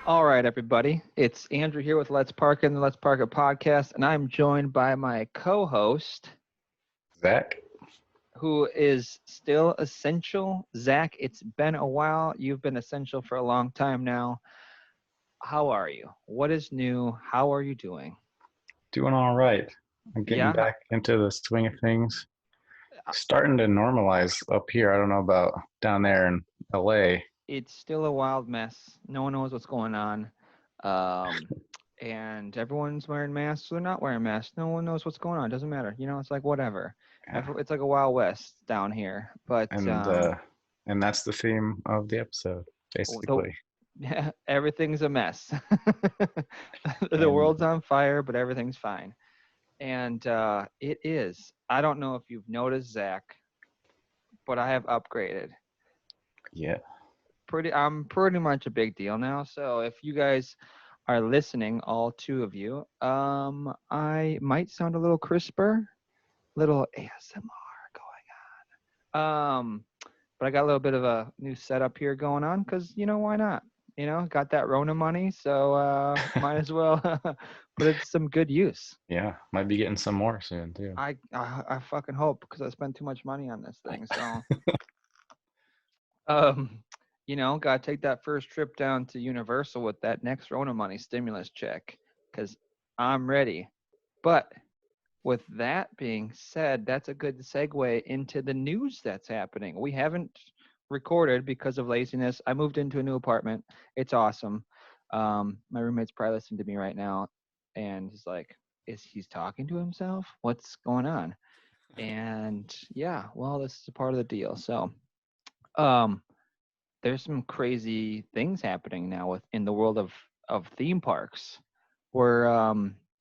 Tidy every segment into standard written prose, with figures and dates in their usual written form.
All right, everybody. It's Andrew here with Let's Park It and the Let's Park It podcast, and I'm joined by my co-host, Zach? who is still essential. Zach, it's been a while. You've been essential for a long time now. How are you? What is new? How are you doing? Doing all right. I'm getting Yeah, back into the swing of things. uh, Starting to normalize up here. I don't know about down there in LA. it's still a wild mess. No one knows what's going on. Um, and everyone's wearing masks or not wearing masks. No one knows what's going on. It doesn't matter. It's like whatever. Yeah. It's like a wild west down here. But And uh and that's the theme of the episode, the basically. yeah, everything's a mess. The And world's on fire, but everything's fine. And it is. I don't know if you've noticed, Zach, but I have upgraded. yeah. I'm pretty much a big deal now. So if you guys are listening, all two of you, I might sound a little crisper, little ASMR going on. But I got a little bit of a new setup here going on because why not? Got that Rona money, so might as well put it to some good use. Yeah. Might be getting some more soon too. I fucking hope because I spent too much money on this thing. So um, gotta take that first trip down to Universal with that next Rona money stimulus check because I'm ready. But with that being said, that's a good segue into the news that's happening. We haven't recorded because of laziness. I moved into a new apartment. It's awesome. My roommate's probably listening to me right now, and he's like, "Is he's talking to himself? What's going on?" And yeah, well, this is a part of the deal. So, um, there's some crazy things happening now in the world of theme parks, where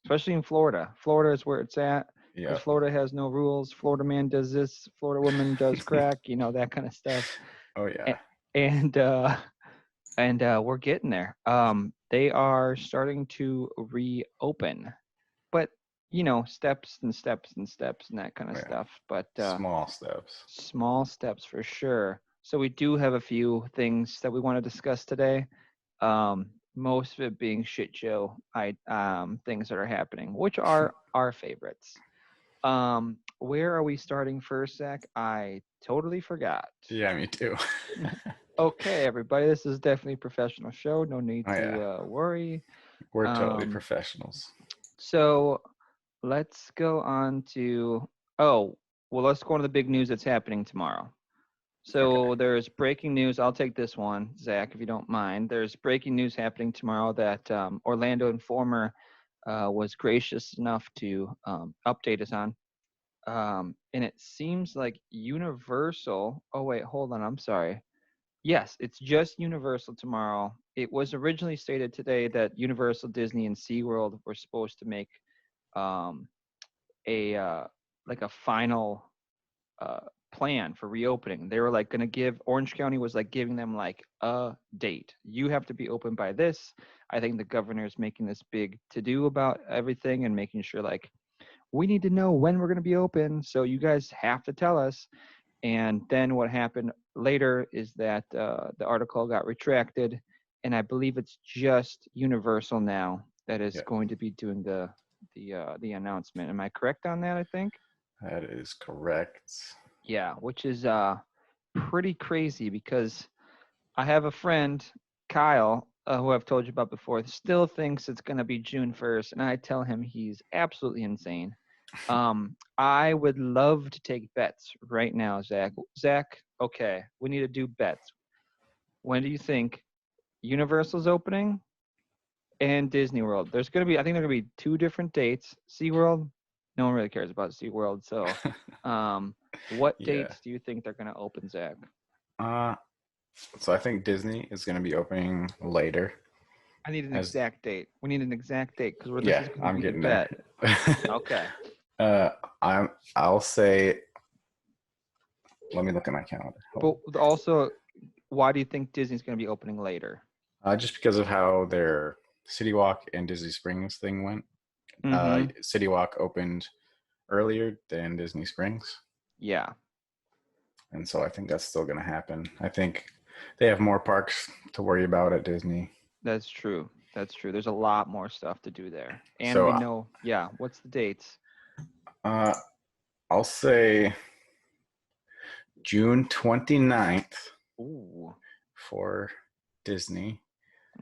especially in Florida. Florida is where it's at because Yeah. Florida has no rules. Florida man does this. Florida woman does crack. That kind of stuff. Oh yeah. A- And we're getting there. They are starting to reopen, but steps and steps and steps and that kind of Yeah. stuff. But Small steps. small steps for sure. So we do have a few things that we want to discuss today. Most of it being shit show things that are happening, which are our favorites. Where are we starting first, Zach? I totally forgot. Yeah, me too. Okay, everybody, this is definitely a professional show. No need Oh yeah. to worry. We're totally Um, professionals. so let's go on to. Oh, well, let's go on to the big news that's happening tomorrow. Okay. So there's breaking news. I'll take this one, Zach, if you don't mind. There's breaking news happening tomorrow that Orlando Informer was gracious enough to update us on. And it seems like Universal. Oh, wait, hold on. I'm sorry. Yes, it's just Universal tomorrow. It was originally stated today that Universal, Disney, and SeaWorld were supposed to make um, a like a final uh, plan for reopening. They were like going to give Orange County was like giving them like a date. You have to be open by this. I think the governor is making this big to do about everything and making sure like we need to know when we're going to be open. So you guys have to tell us. And then what happened later is that the article got retracted, and I believe it's just Universal now that is Yeah, going to be doing the announcement. Am I correct on that? I think. that is correct. Yeah, which is pretty crazy because I have a friend, Kyle, who I've told you about before, still thinks it's going to be June 1st, and I tell him he's absolutely insane. I would love to take bets right now, Zach. Zach, okay, we need to do bets. When do you think Universal's opening and Disney World? I think there are going to be two different dates. SeaWorld, no one really cares about SeaWorld. So, what Yeah. dates do you think they're going to open, Zach? Uh, so I think Disney is going to be opening later. I need an As exact date. We need an exact date because this yeah, is going to I'm be the getting there. bet. Okay. uh, I'll say. Let me look at my calendar. But also, why do you think Disney's going to be opening later? Just because of how their City Walk and Disney Springs thing went. Mm-hmm. City Walk opened earlier than Disney Springs, Yeah. and so I think that's still going to happen. I think they have more parks to worry about at Disney. That's true. That's true. There's a lot more stuff to do there. And So we know, yeah, what's the dates? uh, I'll say June 29th Ooh, for Disney.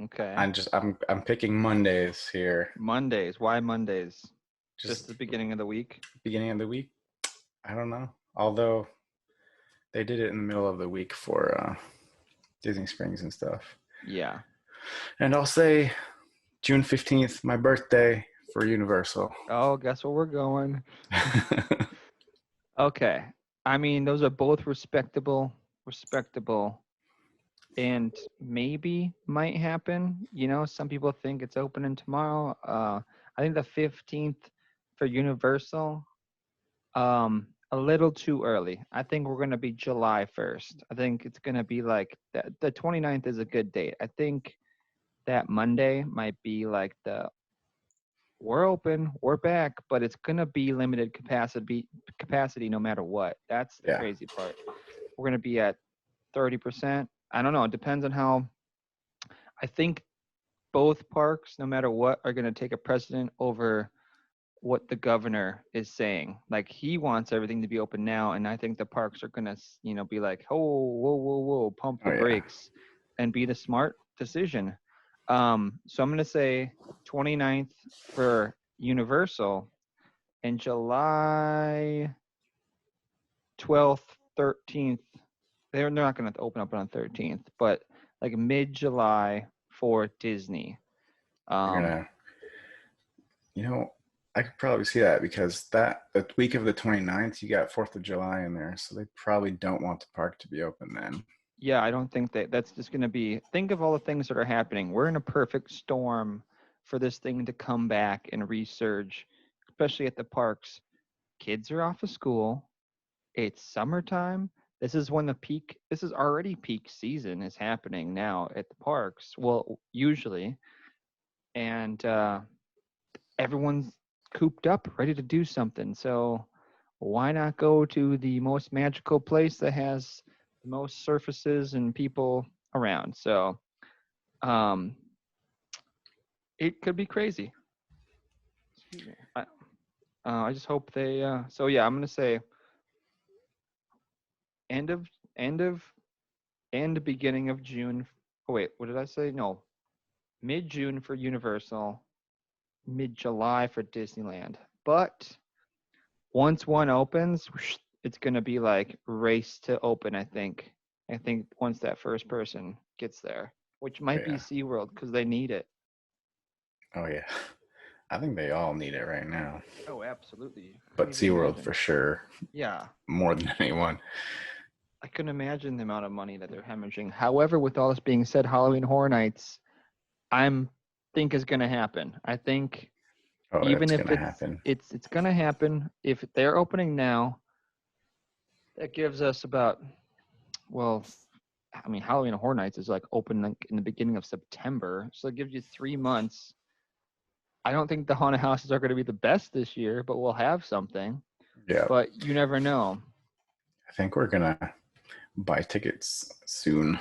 okay. I'm picking Mondays here. Mondays. Why Mondays? Just Just the beginning of the week? beginning of the week. I don't know. Although they did it in the middle of the week for Disney Springs and stuff. Yeah. And I'll say June 15th, my birthday, for Universal. Oh, guess where we're going? Okay. I mean, those are both respectable, and maybe might happen. You know, some people think it's opening tomorrow. I think the 15th for Universal, a little too early. I think we're going to be July 1st. I think it's going to be like the 29th is a good date. I think that Monday might be like the we're open, we're back, but it's gonna be limited capacity no matter what. That's the Yeah. crazy part. We're gonna be at 30%. I don't know. It depends on how. I think both parks, no matter what, are gonna take a precedent over what the governor is saying. Like he wants everything to be open now, and I think the parks are gonna, be like, oh, whoa, pump Oh the yeah. brakes, and be the smart decision. So I'm gonna say 29th for Universal, and July 12th, 13th. They're not gonna open up on 13th, but like mid-July for Disney. You're Um, gonna, you know, I could probably see that because that the week of the 29th, you got 4th of July in there, so they probably don't want the park to be open then. Yeah, I don't think that's just going to be. Think of all the things that are happening. We're in a perfect storm for this thing to come back and resurge, especially at the parks. Kids are off of school. It's summertime. This is already peak season is happening now at the parks. Well, usually. And everyone's cooped up, ready to do something. So why not go to the most magical place that has the most surfaces and people around? So um, it could be crazy. Excuse me. I just hope they. So yeah, I'm gonna say end of end of end beginning of June. Oh wait, what did I say? No, mid June for Universal, mid July for Disneyland. But once one opens, it's gonna be like race to open. I think. I think once that first person gets there, which Oh might be yeah. SeaWorld because they need it. Oh yeah. I think they all need it right now, Oh, absolutely. I but couldn't even SeaWorld for imagine. sure Yeah, more than anyone. I couldn't imagine the amount of money that they're hemorrhaging. However, with all this being said, Halloween Horror Nights, I'm think is gonna happen. I think Oh, even it's if gonna it's happen. it's it's gonna happen. If they're opening now, that gives us about well, I mean, Halloween Horror Nights is like open like in the beginning of September, so it gives you 3 months. I don't think the haunted houses are going to be the best this year, but we'll have something. Yeah. But you never know. I think we're gonna buy tickets soon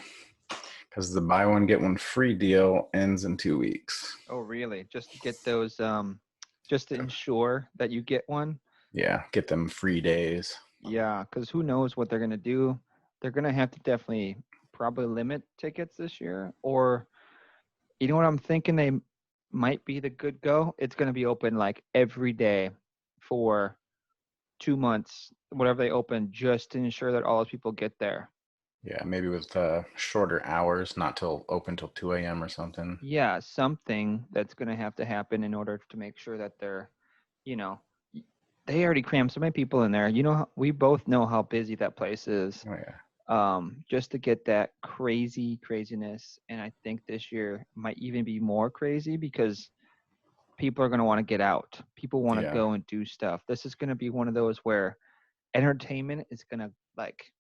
because the buy one get one free deal ends in 2 weeks. Oh, really? Just to get those, just to ensure that you get one. Yeah, get them free days. Yeah, because who knows what they're going to do. They're going to have to definitely probably limit tickets this year. Or, you know what I'm thinking they might be the good go? It's going to be open like every day for 2 months, whatever they open, just to ensure that all those people get there. Yeah, maybe with shorter hours, not till open till 2 a.m. or something. Yeah, something that's going to have to happen in order to make sure that they're, you know, they already crammed so many people in there. You know, we both know how busy that place is. Oh yeah. Just to get that craziness, and I think this year might even be more crazy because people are going to want to get out. People want to Yeah. go and do stuff. This is going to be one of those where entertainment is going to like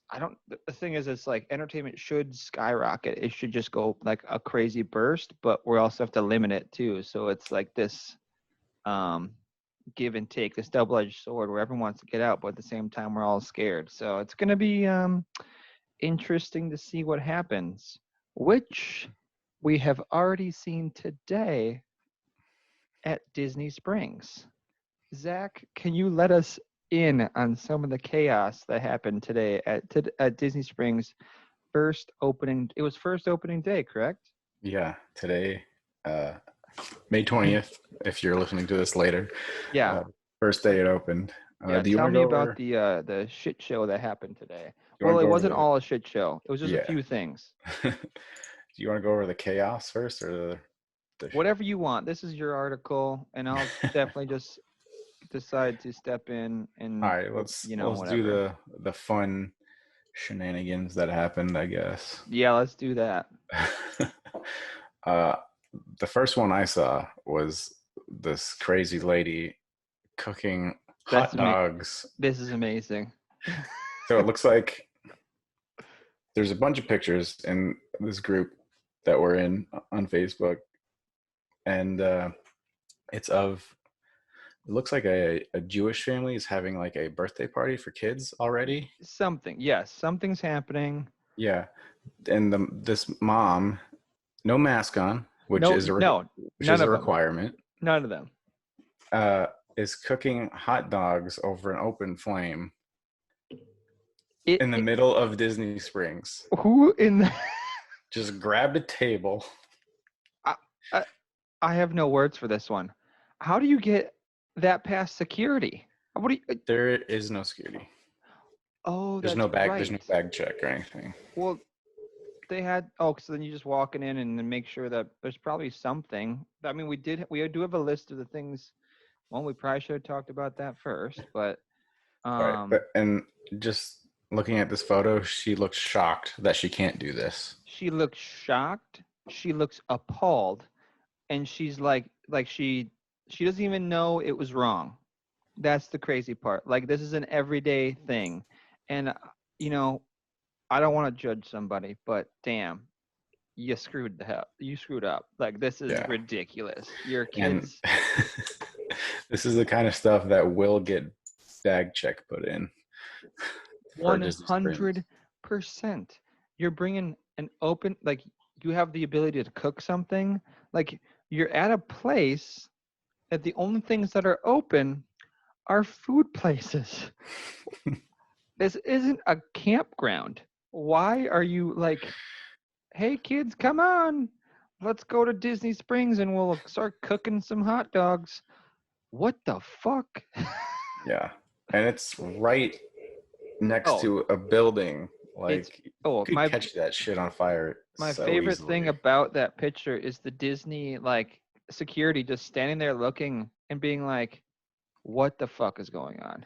I don't. The thing is, it's like entertainment should skyrocket. It should just go like a crazy burst, but we also have to limit it too. So it's like this um, give and take, this double-edged sword where everyone wants to get out, but at the same time we're all scared. So it's gonna be interesting to see what happens. which we have already seen today at Disney Springs. Zach, can you let us in on some of the chaos that happened today at Disney Springs first opening? It was first opening day, correct? Yeah, today, uh, May 20th, if you're listening to this later, Yeah, uh, first day it opened. yeah. Do you want Tell to me go about over? the shit show that happened today. You want Well, to it go over wasn't the? all a shit show. It was just a Yeah. few things. Do you want to go over the chaos first, or the? Whatever you want. This is your article, and I'll definitely just decide to step in All and right, let's let's do whatever. the fun shenanigans that happened, I guess. Yeah, let's do that. uh, the first one I saw was this crazy lady cooking That's hot dogs. This is amazing. So it looks like there's a bunch of pictures in this group that we're in on Facebook, and it's of it looks like a Jewish family is having like a birthday party for kids already. Something. Yes, something's happening. Yeah, and this mom, no mask on, which No, is no, none a of them. requirement, None of them. uh, is cooking hot dogs over an open flame in the It middle of Disney Springs. who in the Just grabbed a table. I, I I have no words for this one. How do you get that past security? What do you There is no security. Oh, There's that's no bag. There's no right. bag check or anything. Well, they had so then you just walking in and then make sure that there's probably something. I mean, we do have a list of the things. Well, we probably should have talked about that first, but Right. um And just looking at this photo, she looks shocked that she can't do this. she looks shocked, she looks appalled, and she's like she doesn't even know it was wrong. That's the crazy part. Like this is an everyday thing. And you know, I don't want to judge somebody, but damn, you screwed up. Like this is Yeah. ridiculous. Your And kids this is the kind of stuff that will get bag check put in for Disney Springs. 100%. You're bringing an open, like, you have the ability to cook something. Like, you're at a place that the only things that are open are food places. This isn't a campground. Why are you like, hey, kids, come on. Let's go to Disney Springs and we'll start cooking some hot dogs. What the fuck? Yeah. And it's right next Oh, to a building. it's Like, you oh could my catch that shit on fire my so favorite thing easily. about that picture is the Disney like security just standing there looking and being like, what the fuck is going on?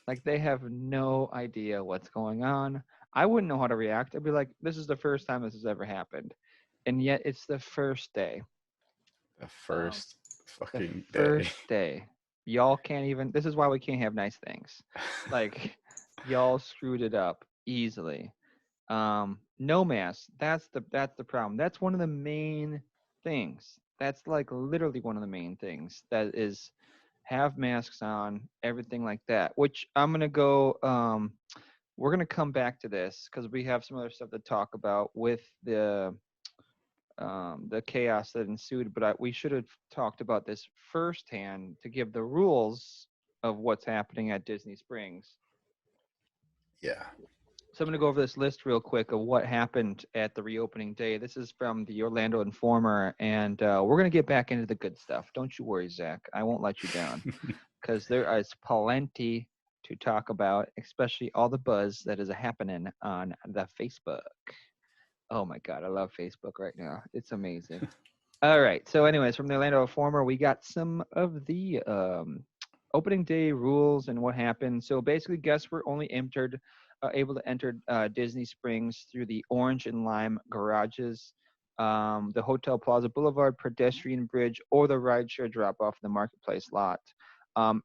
Like they have no idea what's going on. I wouldn't know how to react. I'd be like, this is the first time this has ever happened. And yet it's the first day. The Um, first the fucking day. first day. Y'all can't even this is why we can't have nice things. Like y'all screwed it up easily. No mask. That's the problem. That's one of the main things. That's like literally one of the main things that is have masks on, everything like that. Which I'm gonna go. We're gonna come back to this because we have some other stuff to talk about with the chaos that ensued. But we should have talked about this firsthand to give the rules of what's happening at Disney Springs. Yeah. So I'm going to go over this list real quick of what happened at the reopening day. This is from the Orlando Informer, and we're going to get back into the good stuff. Don't you worry, Zach. I won't let you down because there is plenty to talk about, especially all the buzz that is happening on the Facebook. Oh my God, I love Facebook right now. It's amazing. All right. So, anyways, from the Orlando Informer, we got some of the opening day rules and what happened. So basically, guests were only able to enter Disney Springs through the Orange and Lime garages, the Hotel Plaza Boulevard pedestrian bridge, or the rideshare drop-off in the marketplace lot.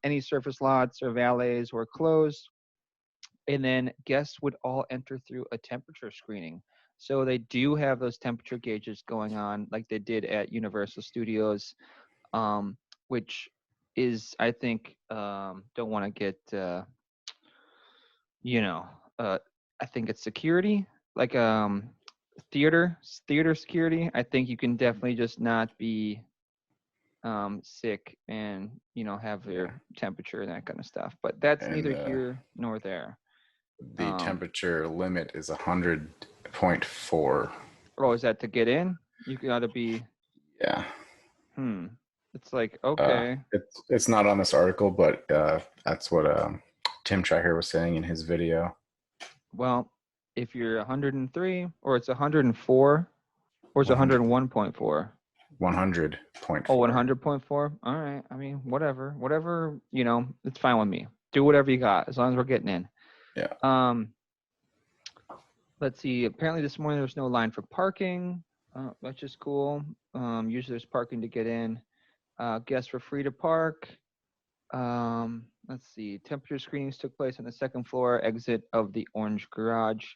Any surface lots or valets were closed, and then guests would all enter through a temperature screening. So they do have those temperature gauges going on, like they did at Universal Studios, um, which is, I think, don't want to get, you know, uh, I think it's security. Like, theater security, I think you can definitely just not be sick and have your Yeah. temperature and that kind of stuff. But that's And neither here nor there. the temperature limit is 100.4. Oh, is that to get in? You got to be. Yeah. Hmm. It's like okay. It's not on this article, but that's what Tim Triher was saying in his video. Well, if you're 103 or it's 104 or it's 100, 101.4. 100.4. Oh, 100.4. All right. I mean, whatever. It's fine with me. Do whatever you got as long as we're getting in. Yeah. Let's see. Apparently this morning there was no line for parking. That's just cool. Usually there's parking to get in. Guests were free to park. Let's see. Temperature screenings took place on the second floor exit of the Orange Garage.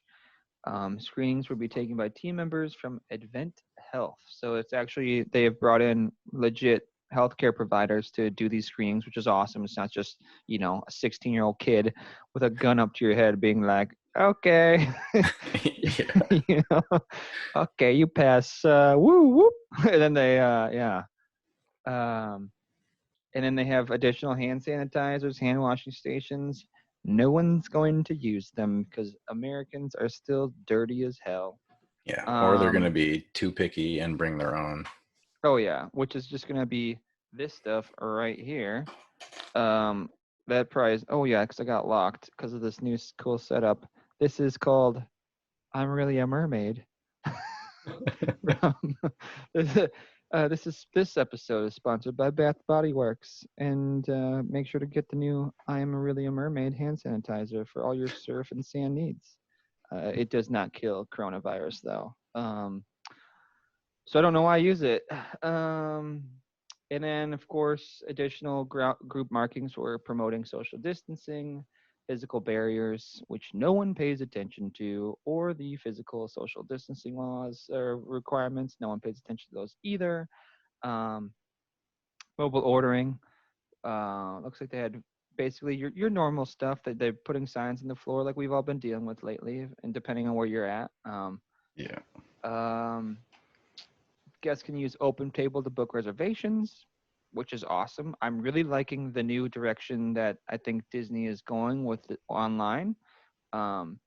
Screenings will be taken by team members from Advent Health. So it's actually, they have brought in legit healthcare providers to do these screenings, which is awesome. It's not just, a 16-year-old kid with a gun up to your head being like, okay, Yeah. Okay, you pass, woo, whoop. And then they, yeah. And then they have additional hand sanitizers, hand washing stations. No one's going to use them because Americans are still dirty as hell. Yeah. Or they're going to be too picky and bring their own. Oh yeah, which is just gonna be this stuff right here. That prize. Oh yeah, because I got locked because of this new cool setup. This is called "I'm Really a Mermaid." From this episode is sponsored by Bath Body Works, and make sure to get the new "I Am Really a Mermaid" hand sanitizer for all your surf and sand needs. It does not kill coronavirus though. So I don't know why I use it. And then, of course, additional group markings for promoting social distancing, physical barriers, which no one pays attention to, or the physical social distancing laws or requirements. No one pays attention to those either. Um, Mobile ordering. Looks like they had basically your normal stuff that they're putting signs in the floor like we've all been dealing with lately, and depending on where you're at. Yeah. Guests can use Open Table to book reservations, which is awesome. I'm really liking the new direction that I think Disney is going with it online. Um,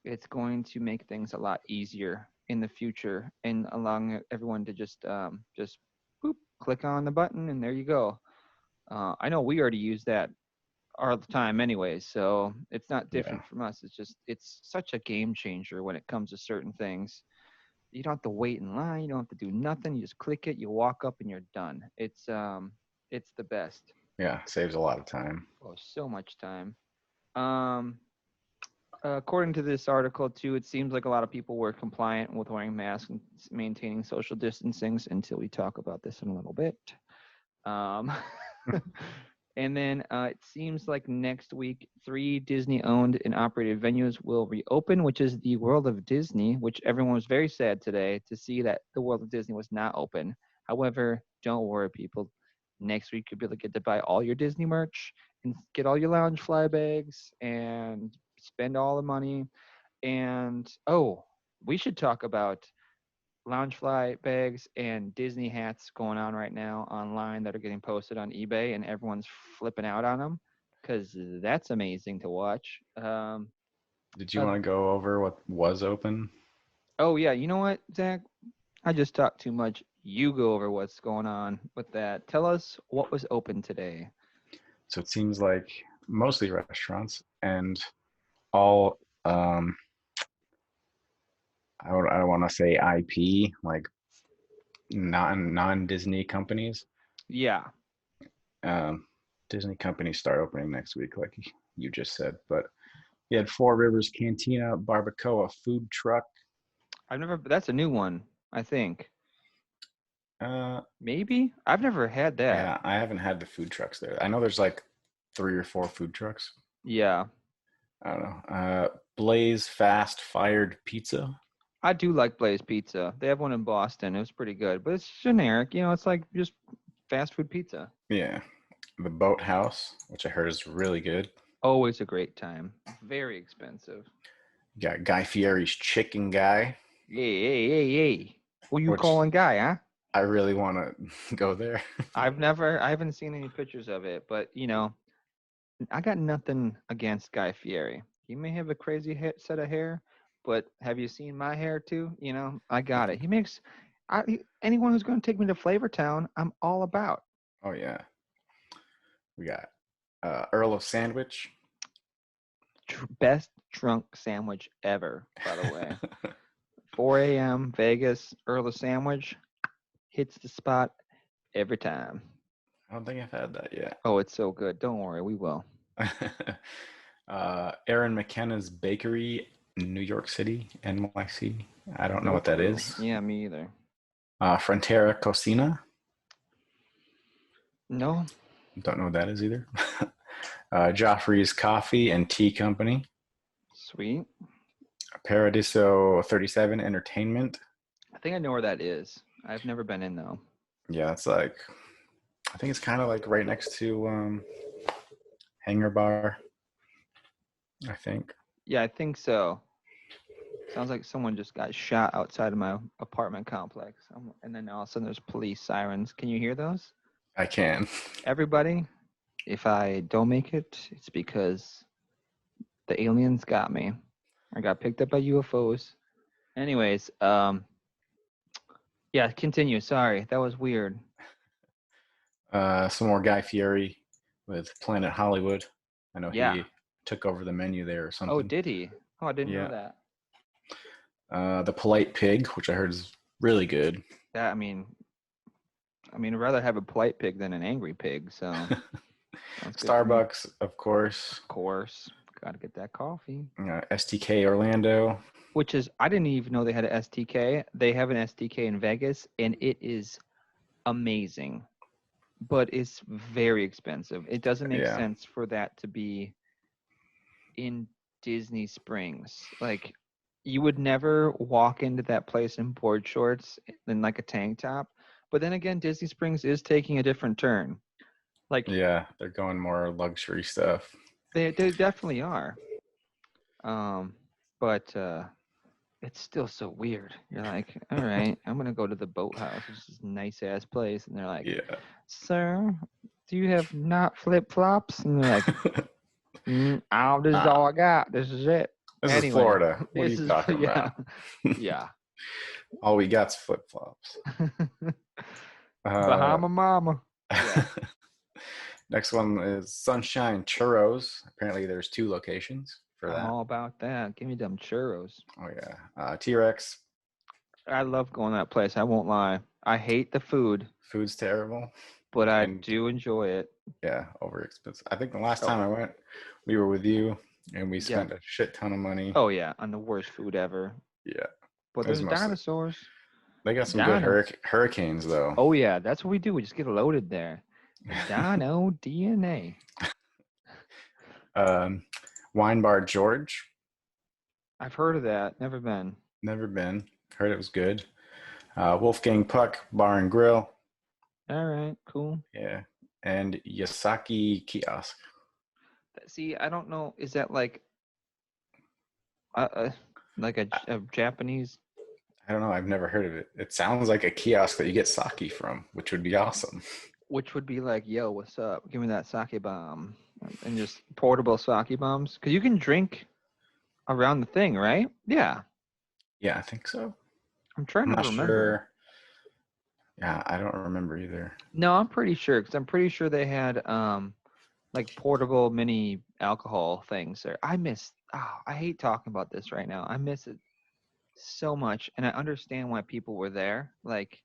it's going to make things a lot easier in the future and allowing everyone to just boop, click on the button and there you go. I know we already use that all the time anyway, so it's not Yeah. different from us. It's such a game changer when it comes to certain things. You don't have to wait in line. You don't have to do nothing. You just click it. You walk up and you're done. It's the best. Yeah. Saves a lot of time. Oh, so much time. Um, According to this article too, it seems like a lot of people were compliant with wearing masks and maintaining social distancing until we talk about this in a little bit. Um, And then it seems like next week, 3 Disney-owned and operated venues will reopen, which is the World of Disney, which everyone was very sad today to see that the World of Disney was not open. However, don't worry, people. Next week, you'll be able to get to buy all your Disney merch and get all your Loungefly bags and spend all the money. And, oh, we should talk about Loungefly bags and Disney hats going on right now online that are getting posted on eBay, and everyone's flipping out on them because that's amazing to watch. Did you Uh, want to go over what was open? oh yeah, you know what, Zach? I just talked too much. You go over what's going on with that. Tell us what was open today. So it seems like mostly restaurants and all, I don't want to say IP, like non Disney companies. Yeah, Um, Disney companies start opening next week, like you just said. But you had Four Rivers Cantina Barbacoa food truck. I've never. That's a new one, I think. Uh, Maybe I've never had that. yeah, I haven't had the food trucks there. I know there's like 3 or 4 food trucks. Yeah, I don't know. Blaze Fast Fired Pizza. I do like Blaze Pizza. They have one in Boston. It was pretty good, but it's generic. It's like just fast food pizza. Yeah. The Boathouse, which I heard is really good. Always a great time. Very expensive. You got Guy Fieri's Chicken Guy. Hey. Who you which calling guy, huh? I really want to go there. I haven't seen any pictures of it, but I got nothing against Guy Fieri. He may have a crazy set of hair, but have you seen my hair too? I got it. Anyone who's going to take me to Flavor Town, I'm all about. Oh yeah, we got Earl of Sandwich. Best drunk sandwich ever, by the way. 4 a.m. Vegas, Earl of Sandwich hits the spot every time. I don't think I've had that yet. Oh, it's so good. Don't worry, we will. Aaron McKenna's Bakery, New York City, NYC. I don't know No what that clue. is. Yeah, me either. Frontera Cocina. No. Don't know what that is either. Joffrey's Coffee and Tea Company. Sweet. Paradiso 37 Entertainment. I think I know where that is. I've never been in though. Yeah, it's like, I think it's kind of like right next to Hangar Bar, I think. Yeah, I think so. Sounds like someone just got shot outside of my apartment complex. And then all of a sudden there's police sirens. Can you hear those? I can. Everybody, if I don't make it, it's because the aliens got me. I got picked up by UFOs. Anyways, yeah, continue. Sorry, that was weird. Some more Guy Fieri with Planet Hollywood. I know Yeah. he took over the menu there or something. Oh, did he? Oh, I didn't know Yeah. that. The Polite Pig, which I heard is really good. I mean, I'd rather have a polite pig than an angry pig. So sounds good to me. Starbucks, of course. Of course, got to get that coffee. STK Orlando. Which is, I didn't even know they had an STK. They have an STK in Vegas, and it is amazing, but it's very expensive. It doesn't make sense for that to be in Disney Springs. Like, you would never walk into that place in board shorts and like a tank top. But then again, Disney Springs is taking a different turn. Like, yeah, they're going more luxury stuff. They definitely are. But it's still so weird. You're like, all right, I'm gonna go to the boathouse, which is a nice ass place, and they're like, yeah, sir, do you have not flip flops? And they're like, this is all I got. This is it. This is Florida. What are you talking about? Yeah. All we got's flip flops. Bahama Mama. Yeah. Next one is Sunshine Churros. Apparently, there's 2 locations for that. I'm all about that. Give me them churros. Oh yeah, T-Rex. I love going to that place. I won't lie. I hate the food. Food's terrible, but I do enjoy it. Yeah, over expensive. I think the last time I went, we were with you, and we spent a shit ton of money. Oh yeah, on the worst food ever. Yeah, but there's dinosaurs. They got some good hurricanes though. Oh yeah, that's what we do. We just get loaded there. Dino DNA. Wine Bar George. I've heard of that. Never been. Never been. Heard it was good. Wolfgang Puck Bar and Grill. All right, cool. Yeah, and Yasaki Kiosk. See, I don't know. Is that like a Japanese? I don't know. I've never heard of it. It sounds like a kiosk that you get sake from, which would be awesome. Which would be like, yo, what's up? Give me that sake bomb. And just portable sake bombs. Because you can drink around the thing, right? Yeah. Yeah, I think so. I'm trying to remember. Sure. Yeah, I don't remember either. No, I'm pretty sure. Because I'm pretty sure they had like portable mini alcohol things there. I hate talking about this right now. I miss it so much. And I understand why people were there. Like,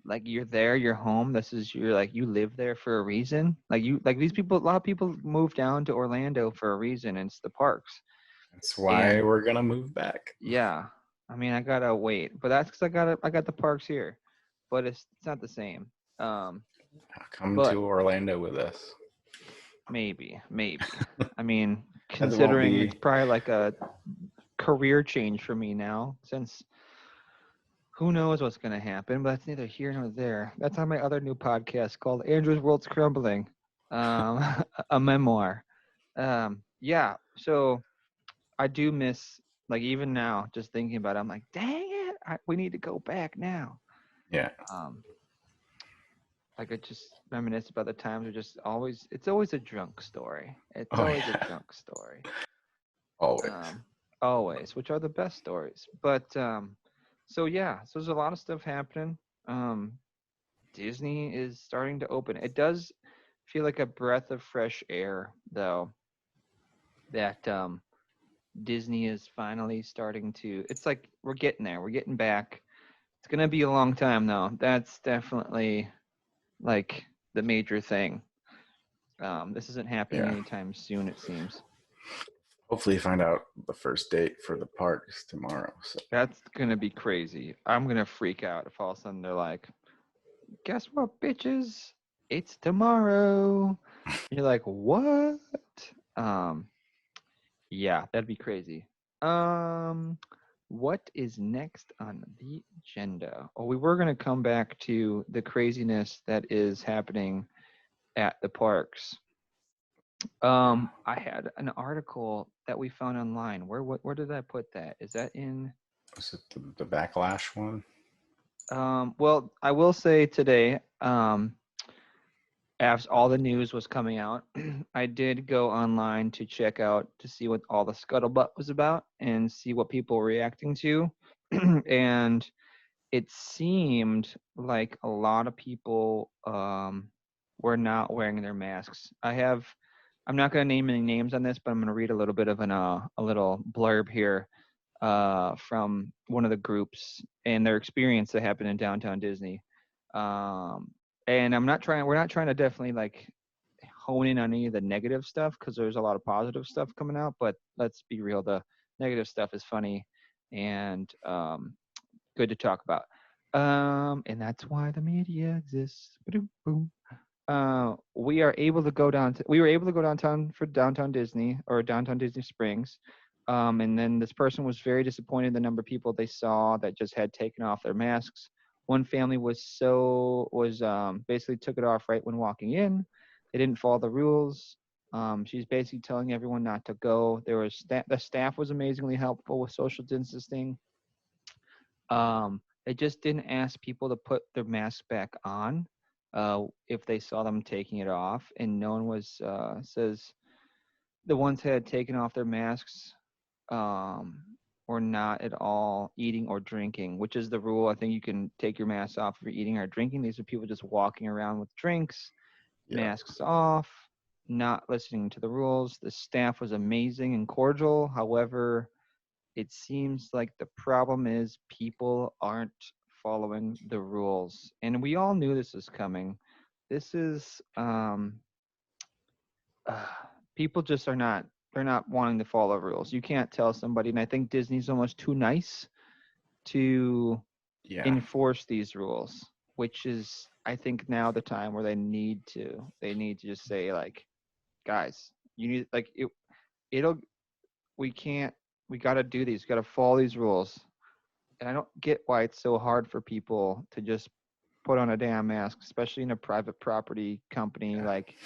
like you're there, you're home. You live there for a reason. These people, a lot of people move down to Orlando for a reason, and it's the parks. That's why we're going to move back. Yeah. I mean, I got to wait, but that's because I got the parks here, but it's not the same. Come to Orlando with us. Maybe. I mean, considering it's probably like a career change for me now, since who knows what's going to happen, but that's neither here nor there. That's on my other new podcast called Andrew's World's Crumbling, a memoir. Yeah, so I do miss Like even now, just thinking about it, I'm like, dang it, we need to go back now. Yeah. Um, I could just reminisce about the times it's always a drunk story. It's Oh always a yeah. drunk story. Always. Um, always, which are the best stories. But so yeah, so there's a lot of stuff happening. Um, Disney is starting to open. It does feel like a breath of fresh air, though, that Disney is finally starting to. It's like we're getting there. We're getting back. It's gonna be a long time, though. That's definitely like the major thing. This isn't happening Yeah. anytime soon, it seems. Hopefully, find out the first date for the parks tomorrow. So That's gonna be crazy. I'm gonna freak out if all of a sudden they're like, "Guess what, bitches? It's tomorrow." You're like, "What?" Um, yeah, that'd be crazy. Um, what is next on the agenda? Oh, we were gonna come back to the craziness that is happening at the parks. I had an article that we found online. Where did I put that? Is that in? was it the backlash one? Well, I will say today, as all the news was coming out, I did go online to check out to see what all the scuttlebutt was about and see what people were reacting to. And it seemed like a lot of people were not wearing their masks. I'm not going to name any names on this, but I'm going to read a little bit of a little blurb here from one of the groups and their experience that happened in downtown Disney. Um, and we're not trying to definitely like hone in on any of the negative stuff because there's a lot of positive stuff coming out. But let's be real, the negative stuff is funny and good to talk about. And that's why the media exists. Ba-doom, boom. We were able to go downtown for downtown Disney or downtown Disney Springs. And then this person was very disappointed in the number of people they saw that just had taken off their masks. One family was basically took it off right when walking in. They didn't follow the rules. She's basically telling everyone not to go. The staff was amazingly helpful with social distancing. They just didn't ask people to put their mask back on if they saw them taking it off, and no one was says the ones that had taken off their masks um, were not at all eating or drinking, which is the rule. I think you can take your mask off if you're eating or drinking. These are people just walking around with drinks, Yeah. masks off, not listening to the rules. The staff was amazing and cordial. However, it seems like the problem is people aren't following the rules. And we all knew this was coming. This is uh, people just are not they're not wanting to follow rules. You can't tell somebody, and I think Disney's almost too nice to Yeah. enforce these rules, which is I think now the time where they need to just say like, guys, you need like it'll we can't we got to do these, got to follow these rules. And I don't get why it's so hard for people to just put on a damn mask, especially in a private property company. Yeah. Like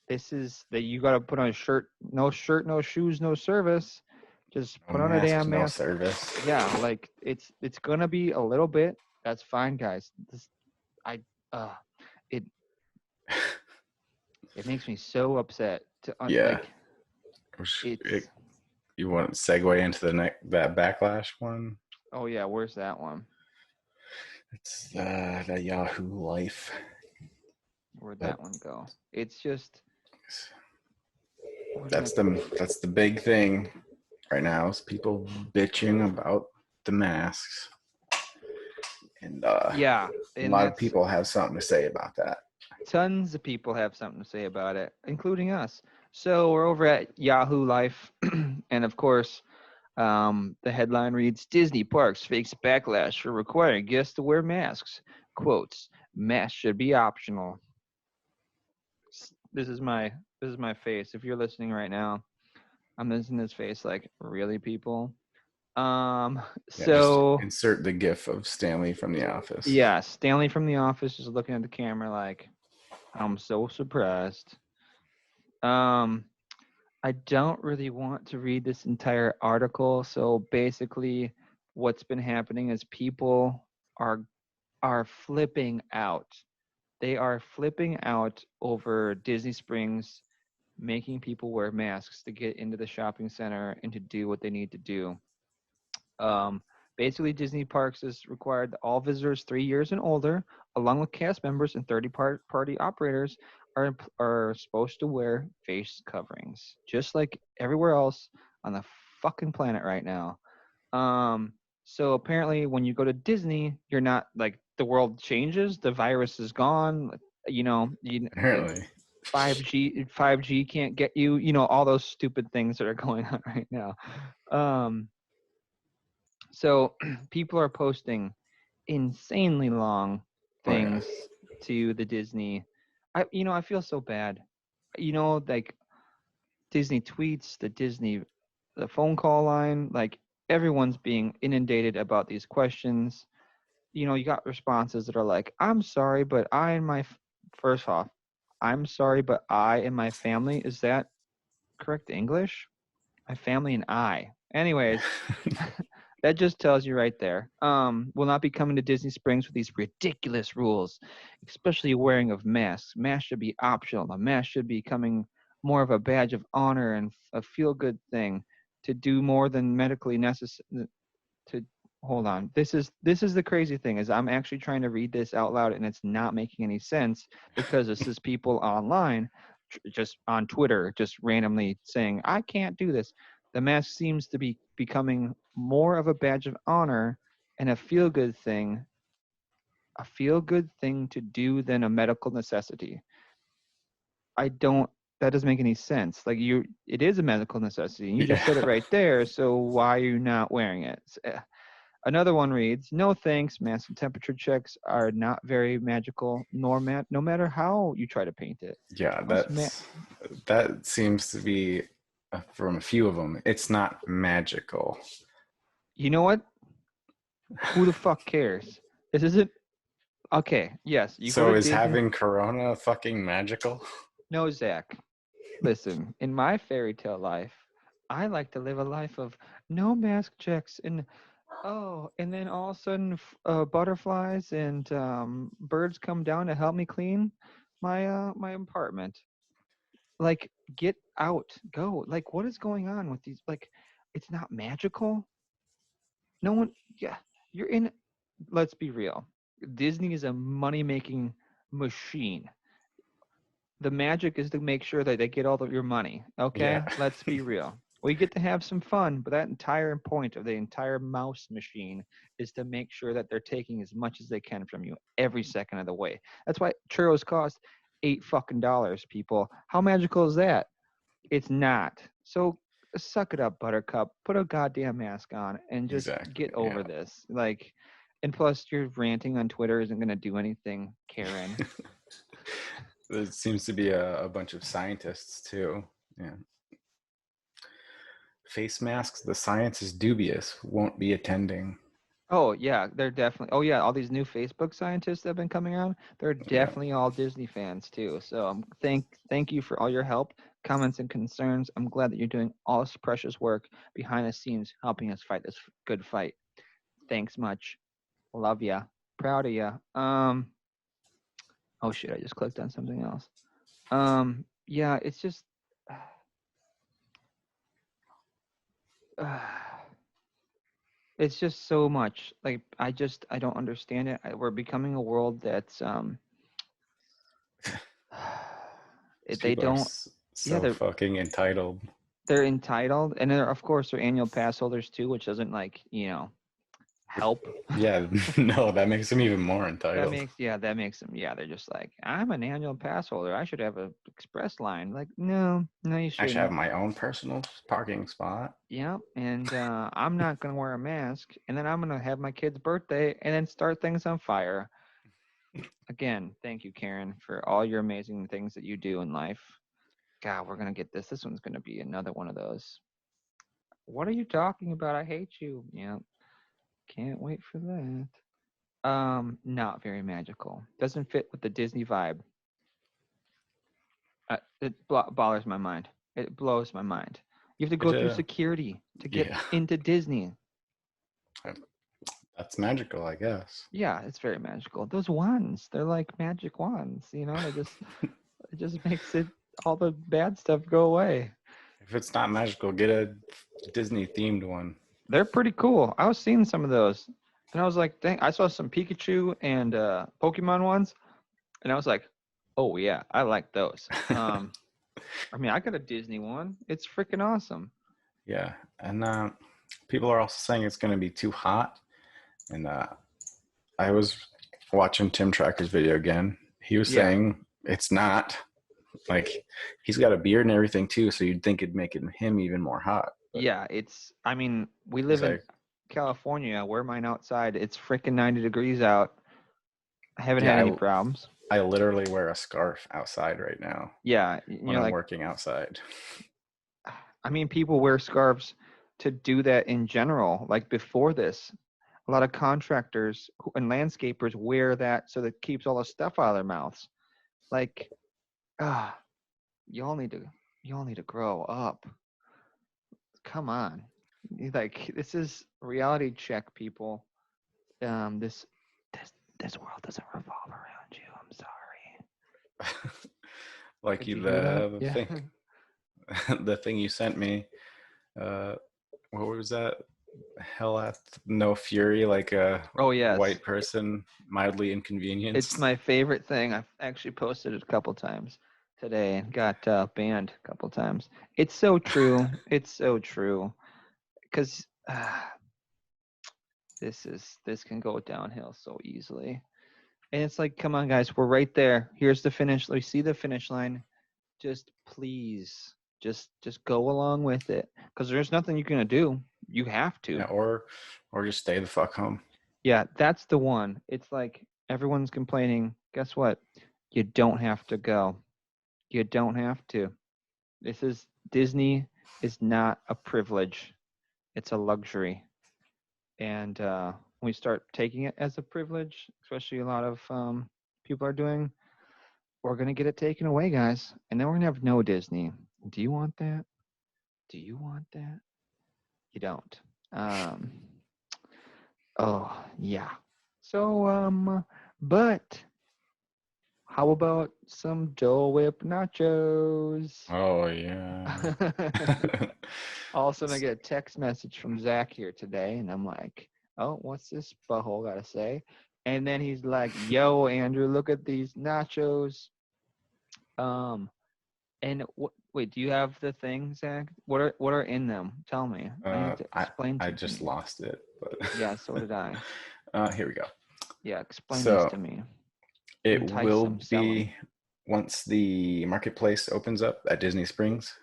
this is that you got to put on a shirt, no shoes, no service. Just No put on a masks, damn no mask. service. Yeah, like it's gonna be a little bit. That's fine, guys. I uh it it makes me so upset to Yeah. like It, it's. you want to segue into that backlash one? Oh yeah, where's that one? It's the Yahoo Life. Where'd That that one go? It's just where did I that's put the it? that's the big thing right now is people bitching about the masks, and a Yeah, and lot of that's people have something to say about that. tons of people have something to say about it, including us. So we're over at Yahoo Life, and of course, the headline reads: Disney Parks fakes backlash for requiring guests to wear masks. Quotes: Masks should be optional. This is my face. If you're listening right now, I'm in this face like, really, people. Um, Yeah, just so insert the gif of Stanley from The Office. yeah, Stanley from The Office is looking at the camera like, I'm so surprised. Um, I don't really want to read this entire article. So basically, what's been happening is people are are flipping out. They are flipping out over Disney Springs making people wear masks to get into the shopping center and to do what they need to do. Um, Basically, Disney Parks has required that all visitors 3 years and older, along with cast members and party operators, are supposed to wear face coverings, just like everywhere else on the fucking planet right now. Um, so apparently, when you go to Disney, you're not like the world changes, the virus is gone. You know, 5G can't get you. You know, all those stupid things that are going on right now. Um, so people are posting insanely long Oh yeah. things to the Disney. I feel so bad. Like Disney tweets, the phone call line, like everyone's being inundated about these questions. You got responses that are like, "I'm sorry, but I and my first off, I'm sorry, but I and my family, is that correct English? My family and I." Anyways, that just tells you right there. Will not be coming to Disney Springs with these ridiculous rules, especially wearing of masks. Masks should be optional. The mask should be becoming more of a badge of honor and a feel-good thing to do more than medically necessary. To hold on, this is the crazy thing is I'm actually trying to read this out loud and it's not making any sense because this is people online, just on Twitter, just randomly saying I can't do this. The mask seems to be becoming more of a badge of honor and a feel good thing to do than a medical necessity. I don't That doesn't make any sense. Like it is a medical necessity. And you just Yeah. said it right there. So why are you not wearing it? Another one reads, "No thanks. Mass and temperature checks are not very magical, no matter how you try to paint it. Yeah, Most that seems to be from a few of them. It's not magical. You know what? Who the fuck cares? This isn't okay. Yes, you go So to is Disney. having corona fucking magical? No, Zach. Listen, in my fairy tale life, I like to live a life of no mask checks and then all of a sudden butterflies and birds come down to help me clean my apartment. Like, get out, go. Like, what is going on with these? Like, it's not magical. No one, yeah, you're in. Let's be real. Disney is a money making machine. The magic is to make sure that they get all of your money. Yeah. Okay, let's be real. We get to have some fun, but that entire point of the entire mouse machine is to make sure that they're taking as much as they can from you every second of the way. That's why churros cost $8 fucking, people. How magical is that? It's not. So suck it up, Buttercup. Put a goddamn mask on and just Exactly. get over Yeah. this. Like, and plus, your ranting on Twitter isn't going to do anything, Karen. There seems to be a bunch of scientists too. Yeah. Face masks, the science is dubious, won't be attending. Oh yeah, they're definitely. Oh yeah, all these new Facebook scientists that have been coming around, they're Yeah. definitely all Disney fans too. So thank you for all your help, comments, and concerns. I'm glad that you're doing all this precious work behind the scenes, helping us fight this good fight. Thanks much. Love ya. Proud of ya. Oh shit, I just clicked on something else. Yeah, it's just. It's just so much. Like I don't understand it. We're becoming a world that's These they people are don't. Yeah, so fucking entitled. they're entitled, and they're of course they're annual pass holders too, which doesn't like help. Yeah, no, that makes them even more That entitled. makes that makes them they're just like I'm an annual pass holder. I should have a express line. Like no you I should have shouldn't. my own personal parking spot. Yeah, and I'm not gonna wear a mask, and then I'm gonna have my kid's birthday, and then start things on fire. Again, thank you, Karen, for all your amazing things that you do in life. God, we're gonna get this. This one's gonna be another one of those. What are you talking about? I hate you. Yeah, can't wait for that. Not very magical. Doesn't fit with the Disney vibe. It bothers my mind. It blows my mind. You have to go Which, through security to get yeah, into Disney. that's magical, I guess. Yeah, it's very magical. Those wands, they're like magic wands, you know? It just makes it all the bad stuff go away. If it's not magical, get a Disney themed one. They're pretty cool. I was seeing some of those, and I was like, dang, I saw some Pikachu and Pokemon ones, and I was like, oh yeah, I like those. I mean, I got a Disney one. It's freaking awesome. Yeah, and people are also saying it's going to be too hot. And I was watching Tim Tracker's video again. He was Yeah, saying it's not. Like, he's got a beard and everything too, so you'd think it'd make him even more hot. But yeah. It's. I mean, we he's live in like, California. Wear mine outside. It's freaking 90 degrees out. I haven't had any yeah, problems. I literally wear a scarf outside right now Yeah, when you're I'm like, working outside. I mean, people wear scarves to do that in general. Like before this, a lot of contractors and landscapers wear that so that it keeps all the stuff out of their mouths. Like, ah, you all need to grow up. Come on. Like this is reality check, people. This this this world doesn't revolve around you. I'm sorry. Like Did you, you hear that? the Yeah. thing, the thing you sent me. Uh, what was that? Hell hath no fury, like a Oh yes. white person mildly It's inconvenienced. my favorite thing. I've actually posted it a couple times today and got banned a couple times. It's so true. It's so true. Because this can go downhill so easily. And it's like, come on, guys, we're right there. Here's the finish. We see the finish line. Just please, just go along with it. Because there's nothing you're gonna do. You have to. Yeah, or just stay the fuck home. Yeah, that's the one. It's like everyone's complaining. Guess what? You don't have to go. You don't have to. This is Disney is not a privilege. It's a luxury. And when we start taking it as a privilege, especially a lot of people are doing, we're gonna get it taken away, guys. And then we're gonna have no Disney. Do you want that? Do you want that? You don't. Um, oh yeah. So but how about some Dole Whip nachos? Oh yeah. All of a sudden, I get a text message from Zach here today, and I'm like, "Oh, what's this butthole got to say?" And then he's like, "Yo, Andrew, look at these nachos." And wait, do you have the thing, Zach? What are in them? Tell me. I need to I explain I to just me. lost it, but Yeah, so did I. here we go. Yeah, explain these So to me. it Entice will them, sell them. be once the marketplace opens up at Disney Springs.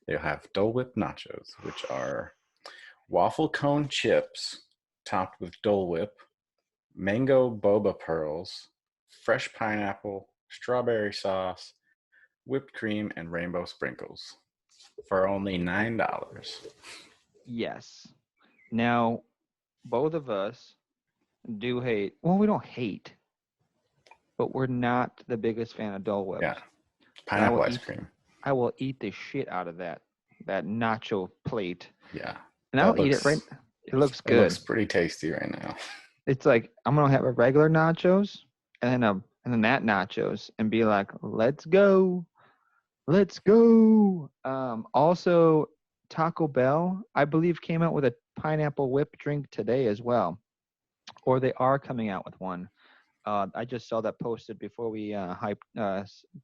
They'll have Dole Whip nachos, which are waffle cone chips topped with Dole Whip, mango boba pearls, fresh pineapple, strawberry sauce, whipped cream, and rainbow sprinkles for only $9. Yes. Now, both of us do hate. Well, we don't hate, but we're not the biggest fan of Dole Yeah, Whips. But pineapple ice cream. I will eat the shit out of that nacho plate, Yeah, and that I'll eat it right. looks It looks it looks good. pretty tasty right now. It's like I'm gonna have a regular nachos and then that nachos and be like, let's go, let's go. Also, Taco Bell, I believe, came out with a pineapple whip drink today as well, or they are coming out with one. I just saw that posted before we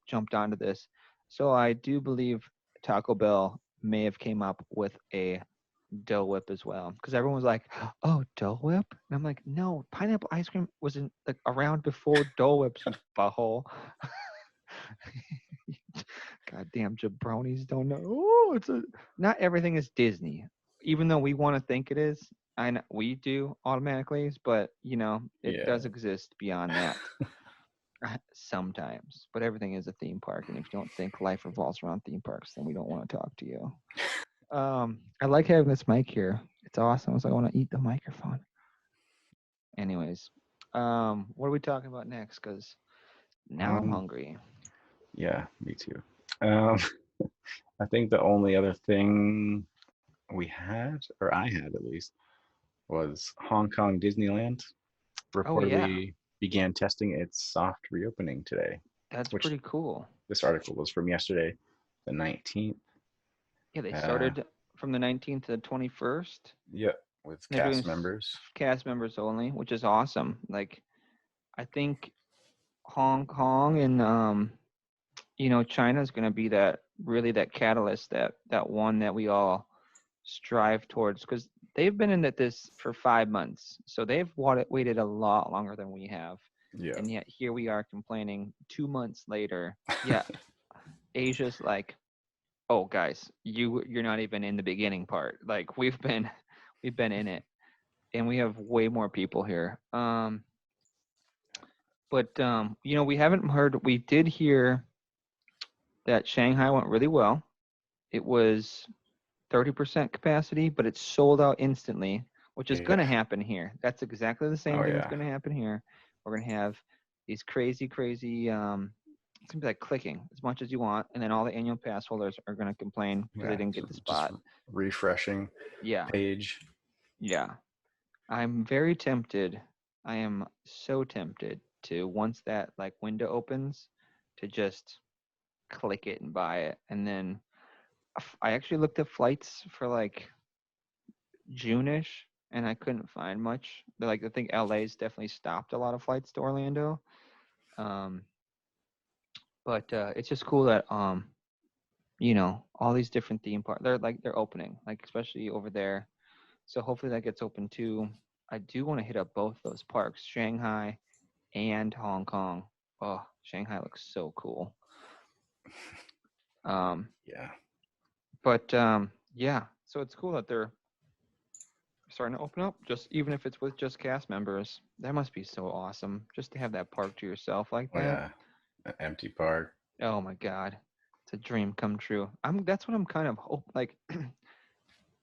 jumped onto this. So I do believe Taco Bell may have came up with a Dole Whip as well, because everyone was like, "Oh, Dole Whip," and I'm like, "No, pineapple ice cream wasn't like around before Dole Whips, you butthole." Goddamn jabronis don't know. Oh, not everything is Disney, even though we want to think it is. I know we do automatically, but it Yeah. does exist beyond that. Sometimes, but everything is a theme park, and if you don't think life revolves around theme parks, then we don't want to talk to you. I like having this mic here. It's awesome. So I want to eat the microphone. Anyways, what are we talking about next? Because now I'm Um, hungry. yeah, me too. Um, I think the only other thing we had, or I had at least, was Hong Kong Disneyland Oh yeah, reportedly began testing its soft reopening today, that's which pretty cool. this article was from yesterday, the 19th. Yeah, they Uh, started from the 19th to the 21st. yeah, with They're doing cast members. cast members only, which is awesome. Like, I think Hong Kong and China is going to be that catalyst, that one that we all strive towards, because they've been in this for 5 months, so they've waited a lot longer than we have, Yeah. and yet here we are complaining 2 months later. Yeah, Asia's like, oh guys, you're not even in the beginning part. Like we've been in it, and we have way more people here. But we haven't heard. We did hear that Shanghai went really well. It was 30% capacity, but it's sold out instantly, which is going Yeah. to happen here. That's exactly the same Oh thing that's yeah. going to happen here. We're going to have these crazy, crazy. It's going to be like clicking as much as you want, and then all the annual pass holders are going to complain because they Yeah. didn't get the Just spot. refreshing Yeah, page. yeah. I'm very tempted. I am so tempted to, once that like window opens, to just click it and buy it. And then I actually looked at flights for like June-ish, and I couldn't find much. I think LA's definitely stopped a lot of flights to Orlando. Um, but it's just cool that all these different theme parks, they're opening, like especially over there. So hopefully that gets open too. I do want to hit up both those parks, Shanghai and Hong Kong. Oh, Shanghai looks so cool. Um, Yeah. but yeah, so it's cool that they're starting to open up, just even if it's with just cast members. That must be so awesome, just to have that park to yourself like Oh that. yeah. An empty park. Oh my God, it's a dream come true. That's what I'm kind of hope like.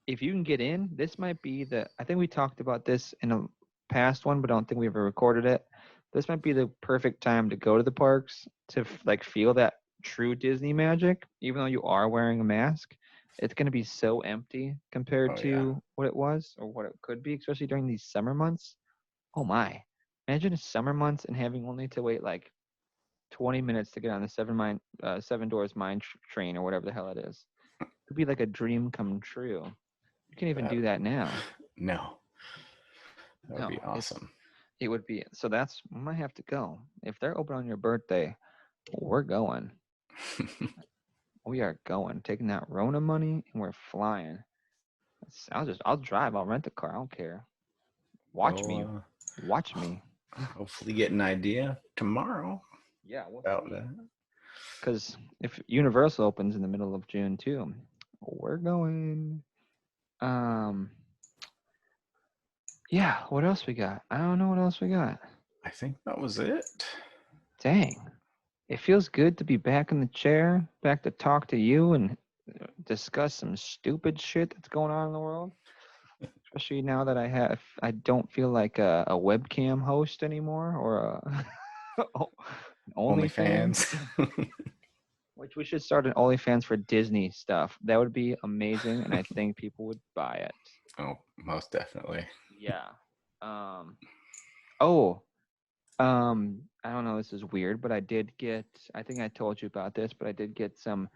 If you can get in, this might be I think we talked about this in a past one, but I don't think we ever recorded it. This might be the perfect time to go to the parks to like feel that true Disney magic, even though you are wearing a mask. It's going to be so empty compared Oh yeah. to what it was or what it could be, especially during these summer months. Oh my. Imagine summer months and having only to wait like 20 minutes to get on the Seven Doors Mine train or whatever the hell it is. It could be like a dream come true. You can't even That do that now. no. That would No, be awesome. it would be. So I might have to go. If they're open on your birthday, we're going. We are going. Taking that Rona money and we're flying. I'll drive. I'll rent a car. I don't care. Watch me. We'll Watch me. hopefully get an idea tomorrow Yeah, we'll about see. that. Because if Universal opens in the middle of June too, we're going. Um, yeah. What else we got? I don't know what else we got. I think that was it. Dang. It feels good to be back in the chair, back to talk to you and discuss some stupid shit that's going on in the world. Especially now that I don't feel like a webcam host anymore or a OnlyFans. OnlyFans. Which we should start an OnlyFans for Disney stuff. That would be amazing, and I think people would buy it. Oh, most definitely. Yeah. Oh, I don't know. This is weird, but I did get. I think I told you about this, but I did get some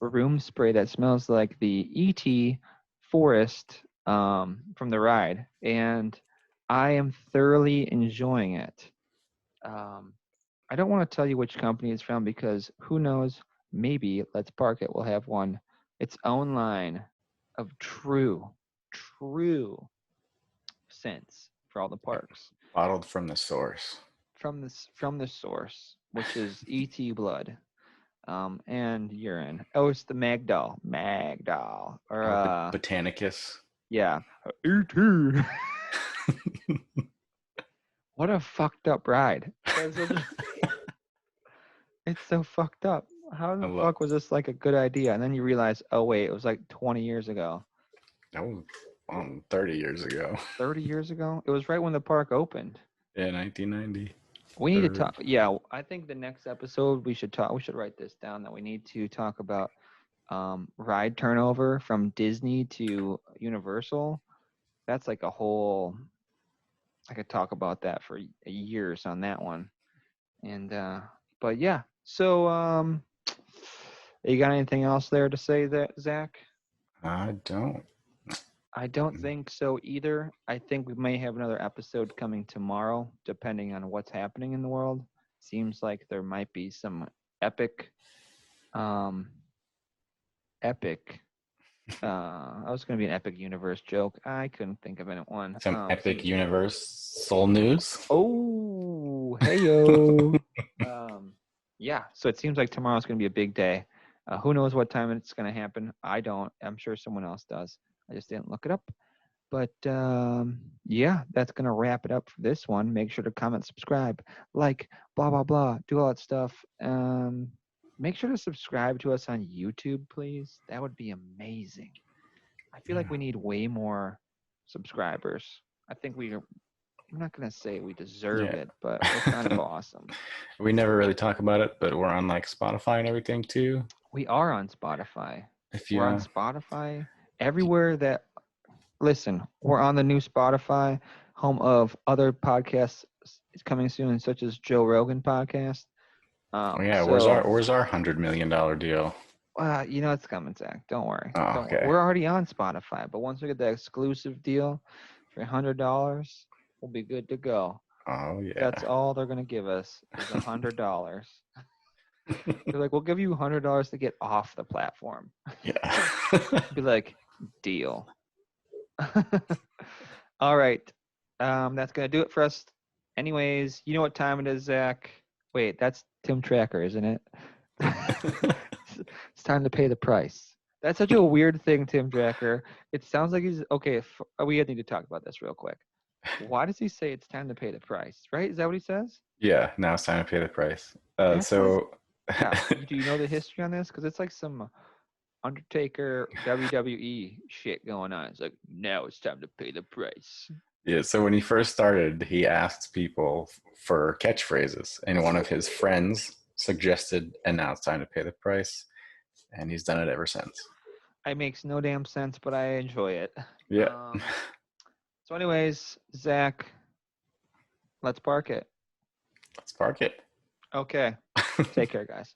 room spray that smells like the ET forest from the ride, and I am thoroughly enjoying it. I don't want to tell you which company it's from because who knows? Maybe Let's Park It will have its own line of true scents for all the parks Bottled from the source. from the source, which is ET blood. And urine. Oh, it's the Magdal, or Oh, Botanicus. yeah, ET. What a fucked up ride. It's so fucked up. How I the love fuck was this like a good idea? And then you realize, oh wait, it was like 20 years ago, that was 30 years ago. 30 years ago. It was right when the park opened. Yeah, 1990. We need to talk. Yeah, I think the next episode we should talk. We should write this down that we need to talk about ride turnover from Disney to Universal. That's like a whole. I could talk about that for years on that one. And but yeah. So you got anything else there to say, that Zach? I don't. I don't think so either. I think we may have another episode coming tomorrow, depending on what's happening in the world. Seems like there might be some epic, um, epic. I was going to be an epic universe joke. I couldn't think of anyone. Some epic universe soul news. Oh, heyo. Yeah. So it seems like tomorrow's going to be a big day. Who knows what time it's going to happen? I don't. I'm sure someone else does. I just didn't look it up. But yeah, that's going to wrap it up for this one. Make sure to comment, subscribe, like, blah, blah, blah. Do all that stuff. Make sure to subscribe to us on YouTube, please. That would be amazing. I feel like we need way more subscribers. I think I'm not going to say we deserve it, but we're kind of awesome. We never really talk about it, but we're on like Spotify and everything too. We are on Spotify. If you We're on Spotify. Everywhere that, listen, we're on the new Spotify, home of other podcasts coming soon, such as Joe Rogan podcast. where's our $100 million deal? You know it's coming, Zach. Don't worry. Oh, okay. We're already on Spotify, but once we get the exclusive deal for $100, we'll be good to go. Oh yeah. That's all they're gonna give us is $100. They're like, we'll give you $100 to get off the platform. Yeah. Be like, deal. All right. That's gonna do it for us. Anyways, you know what time it is, Zach? Wait, that's Tim Tracker, isn't it? It's time to pay the price. That's such a weird thing, Tim Tracker. It sounds like he's okay. We need to talk about this real quick. Why does he say it's time to pay the price? Right? Is that what he says? Yeah. Now it's time to pay the price. Yeah. Do you know the history on this? Because it's like some Undertaker WWE shit going on. It's like, now it's time to pay the price. Yeah, so when he first started, he asked people for catchphrases, and one of his friends suggested, and now it's time to pay the price, and he's done it ever since. It makes no damn sense, but I enjoy it. Yeah. So anyways, Zach, let's park it. Let's park it. Okay. Take care, guys.